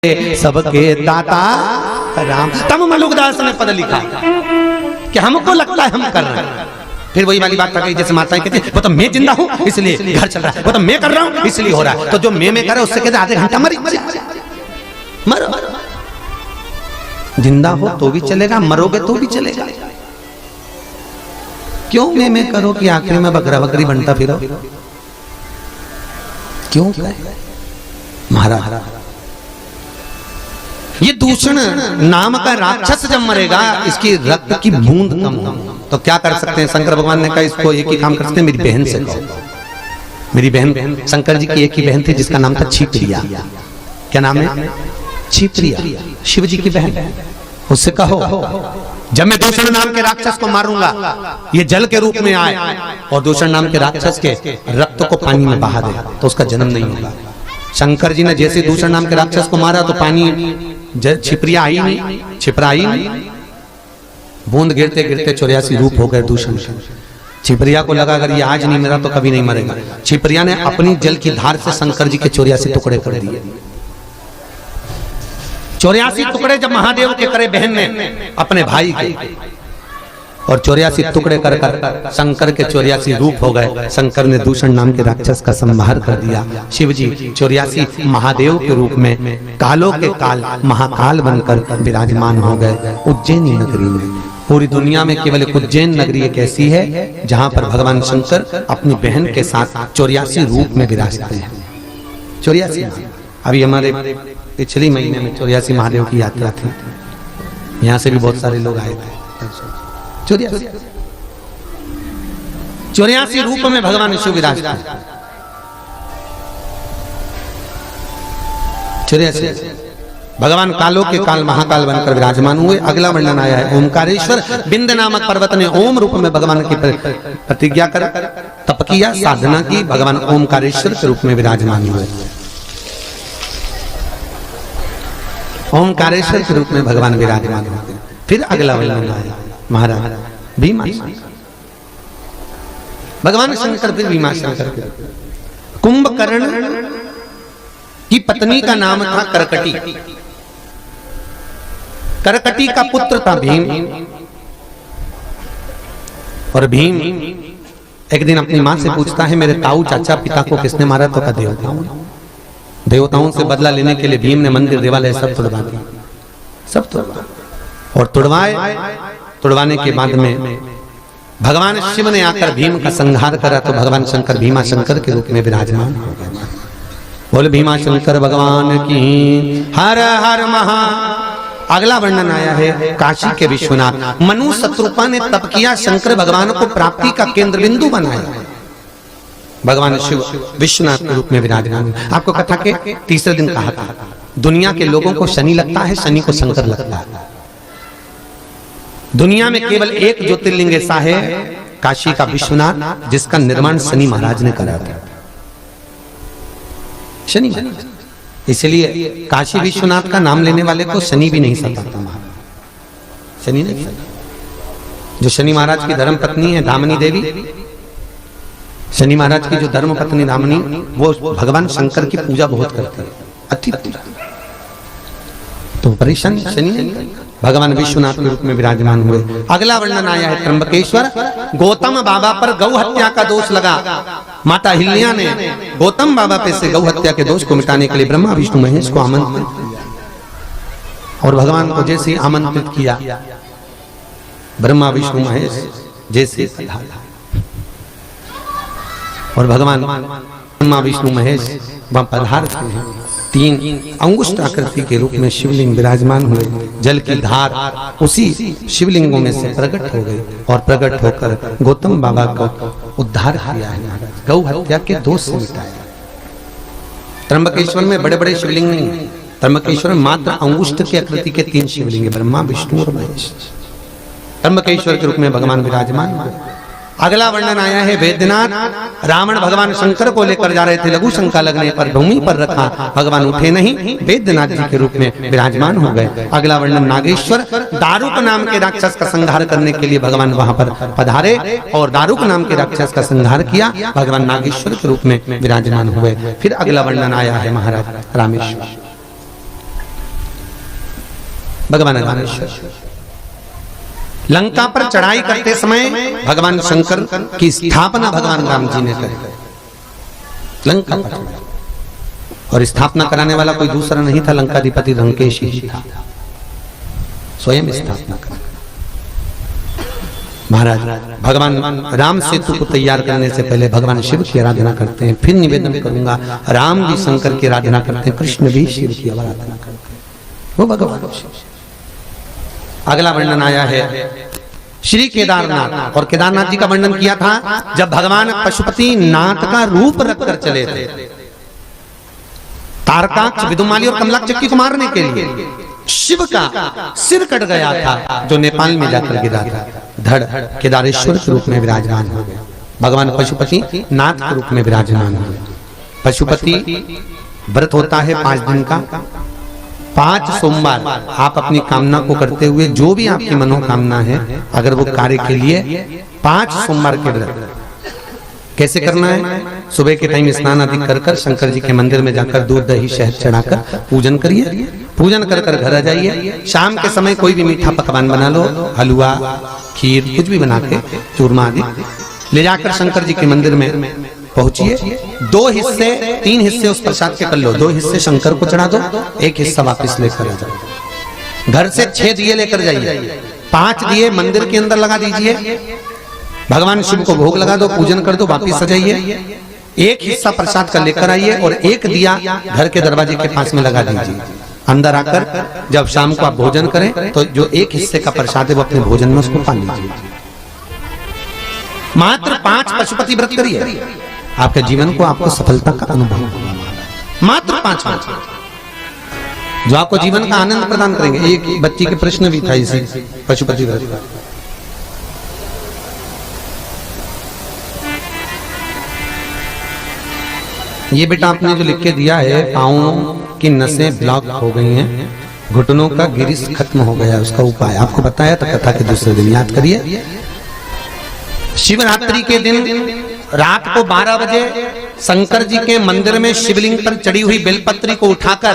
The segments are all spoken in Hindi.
सबके दाता राम। तब मलुकदास ने पद लिखा कि हमको लगता है हम कर रहे हैं। फिर वही वाली बात कही जैसे माताएं कहती है वो तो मैं जिंदा हूं इसलिए घर चल रहा है, वो तो मैं कर रहा हूं इसलिए हो रहा है। तो जो मैं कर रहा हूं उससे कहते आधे घंटा मरो। जिंदा हो तो भी चलेगा, मरोगे तो भी चलेगा। क्यों मैं करो कि आखिर में बकरा बकरी बनता फिरो? क्यों महाराज ये दूषण नाम का राक्षस जब मरेगा इसकी रक्त की बूंद कम हो तो क्या कर सकते हैं? शंकर भगवान ने कहा इसको एक ही काम कर सकते हैं, मेरी बहन से कहो। मेरी बहन, शंकर जी की एक ही बहन थी जिसका नाम था छिप्रिया। क्या नाम है? छिप्रिया, शिव जी की बहन। उससे कहो जब मैं दूषण नाम के राक्षस को मारूंगा ये जल के रूप में आए और दूषण नाम के राक्षस के रक्त को पानी में बहा दे तो उसका जन्म नहीं होगा। शंकर जी ने जैसे दूषण नाम के राक्षस को मारा तो पानी छिपरिया आई नहीं, छिपरा आई नहीं, बूंद गिरते गिरते 84 रूप हो गए दूषण। छिपरिया को लगा अगर ये आज नहीं मरा तो कभी नहीं मरेगा। छिपरिया ने अपनी जल की धार से शंकर जी के 84 टुकड़े कर दिए। 84 टुकड़े जब महादेव के करे बहन ने अपने भाई के, और 84 टुकड़े कर कर शंकर के 84 रूप हो गए। शंकर ने दूषण नाम के राक्षस का संहार कर दिया। शिव जी 84 महादेव के रूप में कालों के काल महाकाल बनकर विराजमान हो गए उज्जैन नगरी में। पूरी दुनिया में केवल एक उज्जैन नगरी एक ऐसी है जहां पर भगवान शंकर अपनी बहन के साथ 84 रूप में विराजते हैं। 84 अभी हमारे पिछले महीने में 84 महादेव की यात्रा थी, यहाँ से भी बहुत सारे लोग आए थे। 84 रूप में भगवान शिव विराजते हैं। 84 भगवान कालों के काल महाकाल बनकर विराजमान हुए। अगला वर्णन आया है ओमकारेश्वर बिंद नामक पर्वत ने ओम रूप में भगवान की प्रतिज्ञा कर तप किया, साधना की, भगवान ओमकारेश्वर के रूप में विराजमान हुए। ओमकारेश्वर के रूप में भगवान विराजमान हुए। फिर अगला वर्णन आया महाराज भीमाशंकर, भगवान शंकर फिर भीमाशंकर। कुंभकर्ण की पत्नी का नाम था करकटी। करकटी का पुत्र था भीम, और भीम एक दिन अपनी मां से पूछता है मेरे ताऊ चाचा पिता को किसने मारा? तो का देवताओं। देवताओं से बदला लेने के लिए भीम ने मंदिर देवालय सब तोड़वा दिया, सब तोड़वा, और तुड़वाने के बाद में भगवान शिव ने आकर भीम का संहार करा तो भगवान शंकर भीमा शंकर के रूप में विराजमान हो गए। बोले भीमा शंकर भगवान की हर हर महा। अगला वर्णन आया है काशी के विश्वनाथ। मनु शत्रुपा ने तप किया, शंकर भगवान को प्राप्ति का केंद्र बिंदु बनाया। भगवान शिव विश्वनाथ के रूप में विराजमान। आपको कथा के तीसरे दिन कहा था दुनिया के लोगों को शनि लगता है, शनि को शंकर लगता है। दुनिया में केवल एक ज्योतिर्लिंग ऐसा है काशी का विश्वनाथ जिसका निर्माण शनि महाराज ने करा था। शनि, इसलिए काशी विश्वनाथ का नाम लेने वाले को शनि भी नहीं सताता। महाराज शनि नहीं सताता। जो शनि महाराज की धर्म पत्नी है धामनी देवी, शनि महाराज की जो धर्म पत्नी धामनी, वो भगवान शंकर की पूजा बहुत करती है, अति पूजा। तो परेशान शनि नहीं, भगवान विश्वनाथ के रूप में विराजमान हुए। अगला वर्णन आया है त्र्यंबकेश्वर। गौतम बाबा पर गौ हत्या का दोष लगा। माता हिल्या ने गौतम बाबा पे से गौ हत्या के दोष को मिटाने के लिए ब्रह्मा विष्णु महेश को आमंत्रित किया, और भगवान को जैसे आमंत्रित किया ब्रह्मा विष्णु महेश जैसे और भगवान ब्रह्मा विष्णु महेश वहां पधारते हैं। 3 अंगुष्ठ आकृति के रूप में शिवलिंग विराजमान हुए। जल की धार उसी शिवलिंगों में से प्रकट हो गई और प्रकट होकर गौतम बाबा को उद्धार किया है, गौ हत्या के दोष से मिटाया। त्र्यंबकेश्वर में बड़े बड़े शिवलिंग नहीं है, त्र्यंबकेश्वर में मात्र अंगुष्ठ की आकृति के 3 शिवलिंग है, ब्रह्मा विष्णु और महेश। त्र्यंबकेश्वर के रूप में भगवान विराजमान हुए। अगला वर्णन आया है वैद्यनाथ। रावण भगवान शंकर को लेकर जा रहे थे, लघु शंका लगने पर भूमि पर रखा, भगवान उठे नहीं, वैद्यनाथ जी के रूप में विराजमान हो गए। अगला वर्णन नागेश्वर। दारुक नाम के राक्षस का संहार करने के लिए भगवान वहां पर पधारे और दारुक नाम के राक्षस का संहार किया, भगवान नागेश्वर के रूप में विराजमान हुए। फिर अगला वर्णन आया है महाराज रामेश्वर। भगवान रामेश्वर। लंका पर चढ़ाई करते समय भगवान शंकर की स्थापना भगवान राम जी ने करी लंका पर, और स्थापना कराने वाला कोई दूसरा नहीं था, लंकाधिपति लंकेश ही था, स्वयं स्थापना करा। महाराज भगवान राम सेतु को तैयार करने से पहले भगवान शिव की आराधना करते हैं। फिर निवेदन करूंगा, राम भी शंकर की आराधना करते हैं, कृष्ण भी शिव की आराधना करते हैं, वो भगवान शिव। अगला वर्णन आया है श्री केदारनाथ, और केदारनाथ जी का वर्णन किया था जब भगवान पशुपति नाथ का रूप रखकर चले थे तारकाक्ष, विदुमाली और कमलाक्षी को मारने के लिए। शिव का सिर कट गया था जो नेपाल में जाकर गिरा था, धड़ केदारेश्वर के रूप में विराजमान हो गया। भगवान पशुपति नाथ के रूप में विराजमान हो गए। पशुपति व्रत होता है 5 दिन का, 5 सोमवार आप अपनी कामना को करते हुए जो भी आपकी मनोकामना है, अगर वो कार्य के लिए 5 सोमवार के व्रत कैसे करना है? सुबह के टाइम स्नान आदि कर कर शंकर जी के मंदिर में जाकर दूध दही शहद चढ़ाकर पूजन करिए, पूजन कर कर घर आ जाइए। शाम के समय कोई भी मीठा पकवान बना लो, हलवा खीर कुछ भी बना के, चूरमा आदि ले जाकर शंकर जी के मंदिर में पहुंचिए। 2 हिस्से 3 हिस्से उस प्रसाद के कर लो, 2 हिस्से शंकर को चढ़ा दो, 1 हिस्सा वापस लेकर आ जाओ। घर से 6 दिए लेकर जाइए, 5 दिए मंदिर के अंदर लगा दीजिए, भगवान शिव को भोग लगा दो, पूजन कर दो, वापिस सजाइए। 1 हिस्सा प्रसाद का लेकर आइए और 1 दिया घर के दरवाजे के पास में लगा दीजिए। अंदर आकर जब शाम को आप भोजन करें तो जो 1 हिस्से का प्रसाद है वो अपने भोजन में उसको पा लीजिए। मात्र 5 पशुपति व्रत करिए, आपके जीवन को आपको सफलता का अनुभव होगा। मात्र 5 जो आपको जीवन का आनंद प्रदान करेंगे। एक बच्ची के प्रश्न भी था इसी पशुपति व्रत का। ये बेटा आपने जो लिख के दिया है, पाँव की नसें ब्लॉक हो गई हैं, घुटनों का गिरिश खत्म हो गया, उसका उपाय आपको बताया था कथा के दूसरे दिन, याद करिए। शिवरात्रि के दिन रात को 12 बजे शंकर जी के मंदिर में शिवलिंग पर चढ़ी हुई बेलपत्री को उठाकर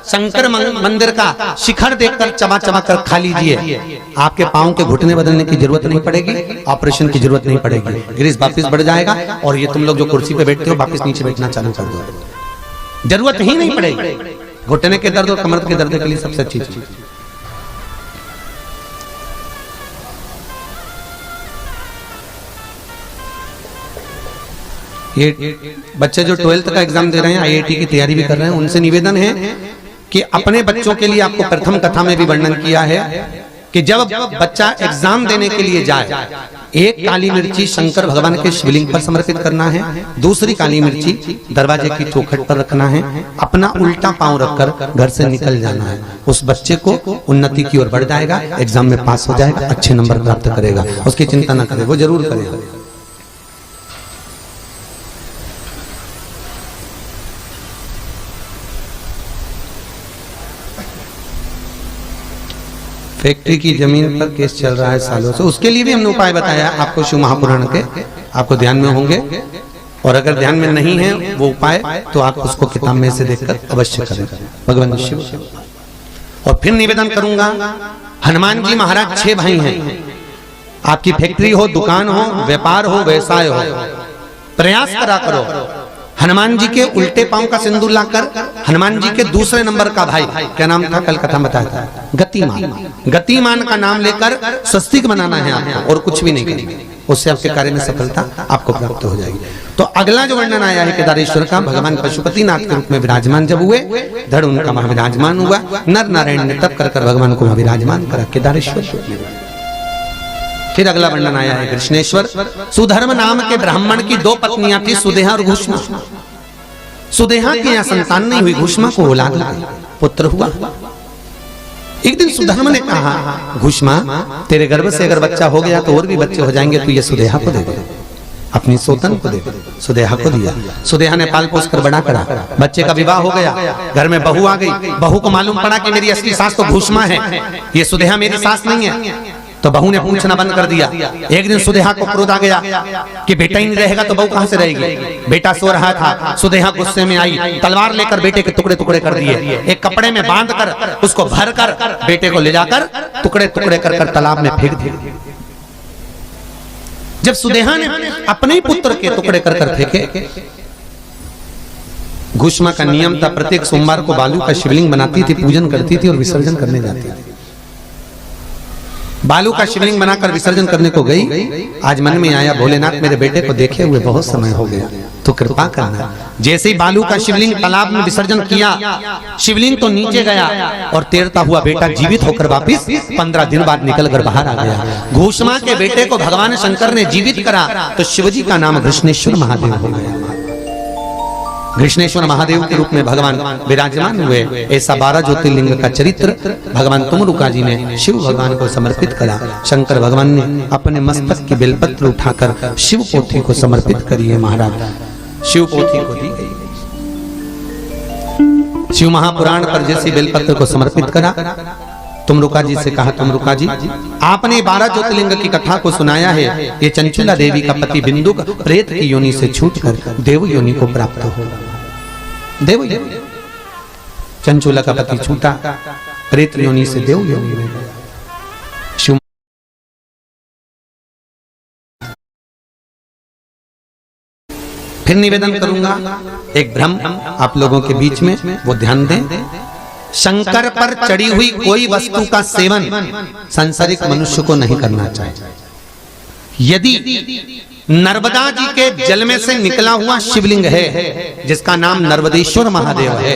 शंकर मंदिर का शिखर देखकर चबा चबा कर खा लीजिए। आपके पांव के घुटने बदलने की जरूरत नहीं पड़ेगी, ऑपरेशन की जरूरत नहीं पड़ेगी, गिरिश वापिस बढ़ जाएगा। और ये तुम लोग जो कुर्सी पे बैठते हो वापिस नीचे बैठना चालू कर दो, जरूरत ही नहीं पड़ेगी। घुटने के दर्द और कमर के दर्द के लिए सबसे अच्छी चीज। ये बच्चे जो 12th का एग्जाम दे रहे हैं, IIT की तैयारी भी कर रहे हैं, उनसे निवेदन है कि अपने बच्चों के लिए आपको प्रथम कथा में भी वर्णन किया है कि जब बच्चा एग्जाम देने के लिए जाए, 1 काली मिर्ची शंकर भगवान के शिवलिंग पर समर्पित करना है, दूसरी काली मिर्ची दरवाजे की चौखट पर रखना है, अपना उल्टा पांव रखकर घर से निकल जाना है। उस बच्चे को उन्नति की ओर बढ़ जाएगा, एग्जाम में पास हो जाएगा, अच्छे नंबर प्राप्त करेगा। उसकी चिंता न करे, वो जरूर करेगा। फैक्ट्री की जमीन पर केस चल रहा है सालों से, उसके लिए भी हमने उपाय बताया आपको, शिव महापुराण के आपको ध्यान में होंगे, और अगर ध्यान में नहीं है वो उपाय तो आप उसको किताब में से देखकर अवश्य करें। भगवान शिव। और फिर निवेदन करूंगा, हनुमान जी महाराज 6 भाई हैं। आपकी फैक्ट्री हो, दुकान हो, व्यापार हो, व्यवसाय हो, प्रयास करा करो हनुमान जी के उल्टे पांव का सिंदूर लाकर हनुमान जी के दूसरे नंबर का भाई, क्या नाम था कल कथा बताया था, गतिमान, गतिमान का नाम लेकर स्वस्तिक बनाना है आपको, और कुछ भी नहीं करेंगे, उससे आपके कार्य में सफलता आपको प्राप्त हो जाएगी। तो अगला जो वर्णन आया है केदारेश्वर का, भगवान पशुपति नाथ के रूप में विराजमान जब हुए, धड़ उनका वहां विराजमान हुआ। नर नारायण ने तप कर भगवान को वहां विराजमान करा केदारेश्वर। फिर अगला वर्णन आया है कृष्णेश्वर। सुधर्म नाम के ब्राह्मण की 2 पत्नियां थी, सुदेहा और घुष्मा। सुदेहा की यहाँ संतान नहीं हुई, घुष्मा को औलाद हुई, पुत्र हुआ। एक दिन सुधर्म ने कहा, घुष्मा तेरे गर्भ से अगर बच्चा हो गया तो और भी बच्चे हो जाएंगे, तो ये सुदेहा को दे दे, अपनी सोतन को दे दे। सुदेहा को दिया, सुदेहा ने पाल पोस कर बड़ा करा, बच्चे का विवाह हो गया, घर में बहू आ गई। बहू को मालूम पड़ा कि मेरी असली सास तो घुष्मा है, ये सुदेहा मेरी सास नहीं है। तो बहू ने पूछना बंद कर दिया। एक दिन सुदेहा को क्रोध आ गया कि बेटा ही नहीं रहेगा तो बहू कहां से रहेगी। बेटा सो रहा था, सुदेहा गुस्से में आई, तलवार लेकर बेटे के टुकड़े टुकड़े कर दिए, एक कपड़े में बांधकर उसको भरकर बेटे को ले जाकर टुकड़े टुकड़े कर तालाब में फेंक दिया। जब सुदेहा ने अपने ही पुत्र के टुकड़े कर फेंके, घुष्मा का नियम था, प्रत्येक सोमवार को बालू का शिवलिंग बनाती थी, पूजन करती थी और विसर्जन करने जाती थी। बालू का शिवलिंग बनाकर विसर्जन करने को गई। आज मन में आया, भोलेनाथ मेरे बेटे को देखे हुए बहुत समय हो गया, तो कृपा करना। जैसे ही बालू का शिवलिंग तालाब में विसर्जन किया, शिवलिंग तो नीचे गया और तैरता हुआ बेटा जीवित होकर वापिस 15 दिन बाद निकल कर बाहर आ गया। घुष्मा के बेटे को भगवान शंकर ने जीवित करा तो शिवजी का नाम घृष्णेश्वर महादेव हो गया। घृष्णेश्वर महादेव के रूप में भगवान विराजमान हुए। ऐसा 12 ज्योतिर्लिंग का चरित्र भगवान तुमरुका जी ने शिव भगवान को समर्पित करा। शंकर भगवान ने अपने मस्तक की बेलपत्र उठाकर शिव पोथी को समर्पित करी है। महाराज शिव पोथी को दी गई। शिव महापुराण पर जैसी बेलपत्र को समर्पित करा, तुमरुका जी से कहा, तुमरुका जी आपने 12 ज्योतिर्लिंग की कथा को सुनाया है, ये चंचुला देवी का पति बिंदुक प्रेत की योनि से छूटकर देव योनि को प्राप्त हो। देव योनि, चंचुला का पति छूटा, प्रेत योनि से देव योनि में गया। शिव फिर निवेदन करूंगा, एक भ्रम आप लोगों के बीच में, वो ध्यान दें। शंकर पर चढ़ी हुई कोई वस्तु का सेवन सांसारिक मनुष्य को नहीं करना चाहिए। यदि नर्मदा जी के जल में से निकला हुआ शिवलिंग है जिसका नाम नर्मदेश्वर महादेव है,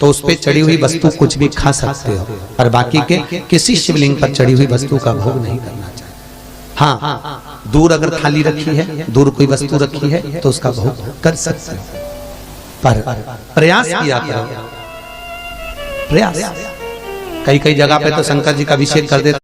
तो उस पे चढ़ी हुई वस्तु कुछ भी खा सकते हो, पर बाकी के किसी शिवलिंग पर चढ़ी हुई वस्तु का भोग नहीं करना चाहिए। हाँ, दूर अगर थाली रखी है, दूर कोई वस्तु रखी है तो उसका भोग कर सकते हो, पर प्रयास किया करो। प्रयास कई जगह पे तो शंकर जी का अभिषेक कर देते।